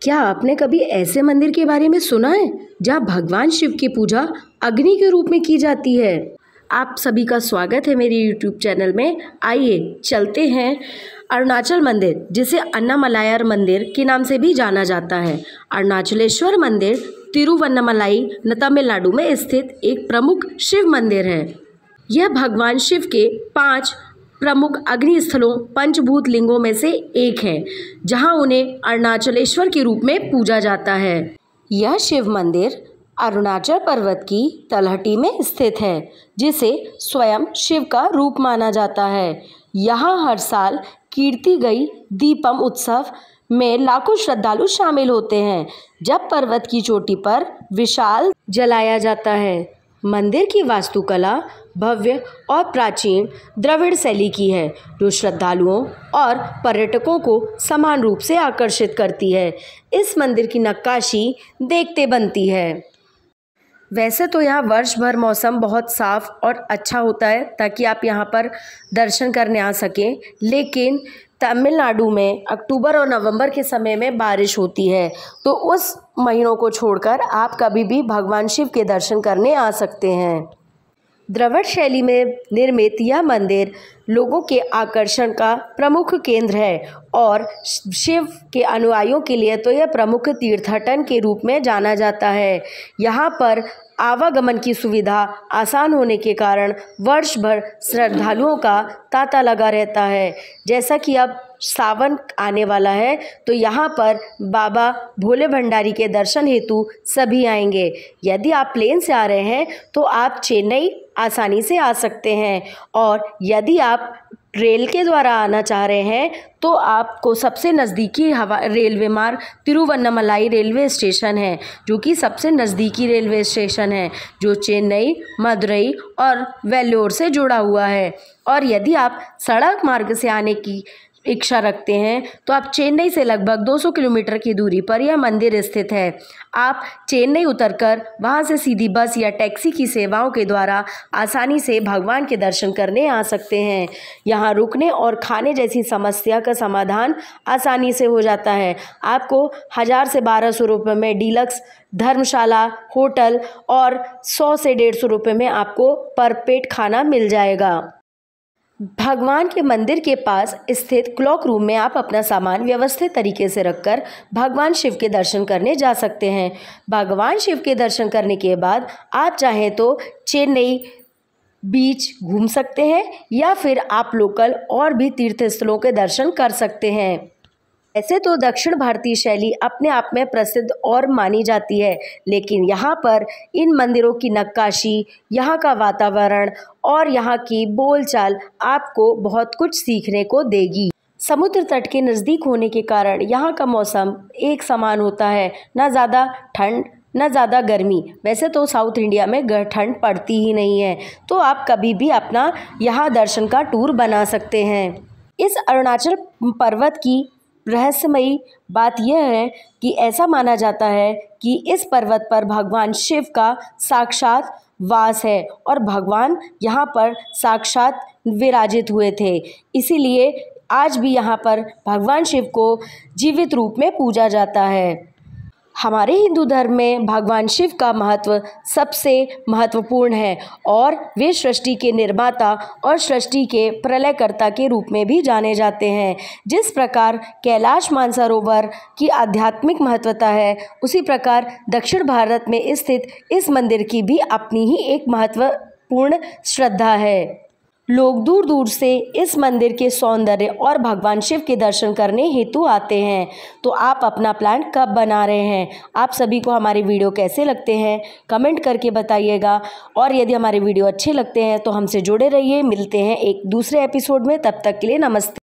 क्या आपने कभी ऐसे मंदिर के बारे में सुना है जहाँ भगवान शिव की पूजा अग्नि के रूप में की जाती है? आप सभी का स्वागत है मेरे YouTube चैनल में। आइए चलते हैं अरुणाचल मंदिर, जिसे अन्नामलायर मंदिर के नाम से भी जाना जाता है। अरुणाचलेश्वर मंदिर तिरुवन्नामलाई तमिलनाडु में स्थित एक प्रमुख शिव मंदिर है। यह भगवान शिव के 5 प्रमुख अग्नि स्थलों पंचभूत लिंगों में से एक है, जहां उन्हें अरुणाचलेश्वर के रूप में पूजा जाता है। यह शिव मंदिर अरुणाचल पर्वत की तलहटी में स्थित है, जिसे स्वयं शिव का रूप माना जाता है। यहाँ हर साल कीर्ति गई दीपम उत्सव में लाखों श्रद्धालु शामिल होते हैं, जब पर्वत की चोटी पर विशाल जलाया जाता है। मंदिर की वास्तुकला भव्य और प्राचीन द्रविड़ शैली की है, जो श्रद्धालुओं और पर्यटकों को समान रूप से आकर्षित करती है। इस मंदिर की नक्काशी देखते बनती है। वैसे तो यहाँ वर्ष भर मौसम बहुत साफ और अच्छा होता है, ताकि आप यहाँ पर दर्शन करने आ सकें, लेकिन तमिलनाडु में अक्टूबर और नवंबर के समय में बारिश होती है, तो उस महीनों को छोड़कर आप कभी भी भगवान शिव के दर्शन करने आ सकते हैं। द्रविड़ शैली में निर्मित यह मंदिर लोगों के आकर्षण का प्रमुख केंद्र है और शिव के अनुयायियों के लिए तो यह प्रमुख तीर्थटन के रूप में जाना जाता है। यहाँ पर आवागमन की सुविधा आसान होने के कारण वर्ष भर श्रद्धालुओं का तांता लगा रहता है। जैसा कि अब सावन आने वाला है, तो यहाँ पर बाबा भोले भंडारी के दर्शन हेतु सभी आएंगे। यदि आप प्लेन से आ रहे हैं तो आप चेन्नई आसानी से आ सकते हैं, और यदि आप रेल के द्वारा आना चाह रहे हैं तो आपको सबसे नज़दीकी रेलवे मार्ग तिरुवन्नामलाई रेलवे स्टेशन है, जो कि सबसे नज़दीकी रेलवे स्टेशन है, जो चेन्नई, मदुरई और वेल्लोर से जुड़ा हुआ है। और यदि आप सड़क मार्ग से आने की इच्छा रखते हैं तो आप चेन्नई से लगभग 200 किलोमीटर की दूरी पर यह मंदिर स्थित है। आप चेन्नई उतरकर वहां से सीधी बस या टैक्सी की सेवाओं के द्वारा आसानी से भगवान के दर्शन करने आ सकते हैं। यहां रुकने और खाने जैसी समस्या का समाधान आसानी से हो जाता है। आपको 1000 से 1200 रुपये में डीलक्स धर्मशाला, होटल और 100 से 150 रुपये में आपको पर पेट खाना मिल जाएगा। भगवान के मंदिर के पास स्थित क्लॉक रूम में आप अपना सामान व्यवस्थित तरीके से रखकर भगवान शिव के दर्शन करने जा सकते हैं। भगवान शिव के दर्शन करने के बाद आप चाहें तो चेन्नई बीच घूम सकते हैं, या फिर आप लोकल और भी तीर्थ स्थलों के दर्शन कर सकते हैं। ऐसे तो दक्षिण भारतीय शैली अपने आप में प्रसिद्ध और मानी जाती है, लेकिन यहाँ पर इन मंदिरों की नक्काशी, यहाँ का वातावरण और यहाँ की बोलचाल आपको बहुत कुछ सीखने को देगी। समुद्र तट के नज़दीक होने के कारण यहाँ का मौसम एक समान होता है, ना ज़्यादा ठंड न ज़्यादा गर्मी। वैसे तो साउथ इंडिया में ठंड पड़ती ही नहीं है, तो आप कभी भी अपना यहाँ दर्शन का टूर बना सकते हैं। इस अरुणाचल पर्वत की रहस्यमयी बात यह है कि ऐसा माना जाता है कि इस पर्वत पर भगवान शिव का साक्षात वास है और भगवान यहाँ पर साक्षात विराजित हुए थे। इसीलिए आज भी यहाँ पर भगवान शिव को जीवित रूप में पूजा जाता है। हमारे हिंदू धर्म में भगवान शिव का महत्व सबसे महत्वपूर्ण है, और वे सृष्टि के निर्माता और सृष्टि के प्रलयकर्ता के रूप में भी जाने जाते हैं। जिस प्रकार कैलाश मानसरोवर की आध्यात्मिक महत्वता है, उसी प्रकार दक्षिण भारत में स्थित इस मंदिर की भी अपनी ही एक महत्वपूर्ण श्रद्धा है। लोग दूर दूर से इस मंदिर के सौंदर्य और भगवान शिव के दर्शन करने हेतु आते हैं। तो आप अपना प्लान कब बना रहे हैं? आप सभी को हमारे वीडियो कैसे लगते हैं कमेंट करके बताइएगा, और यदि हमारे वीडियो अच्छे लगते हैं तो हमसे जुड़े रहिए। मिलते हैं एक दूसरे एपिसोड में, तब तक के लिए नमस्ते।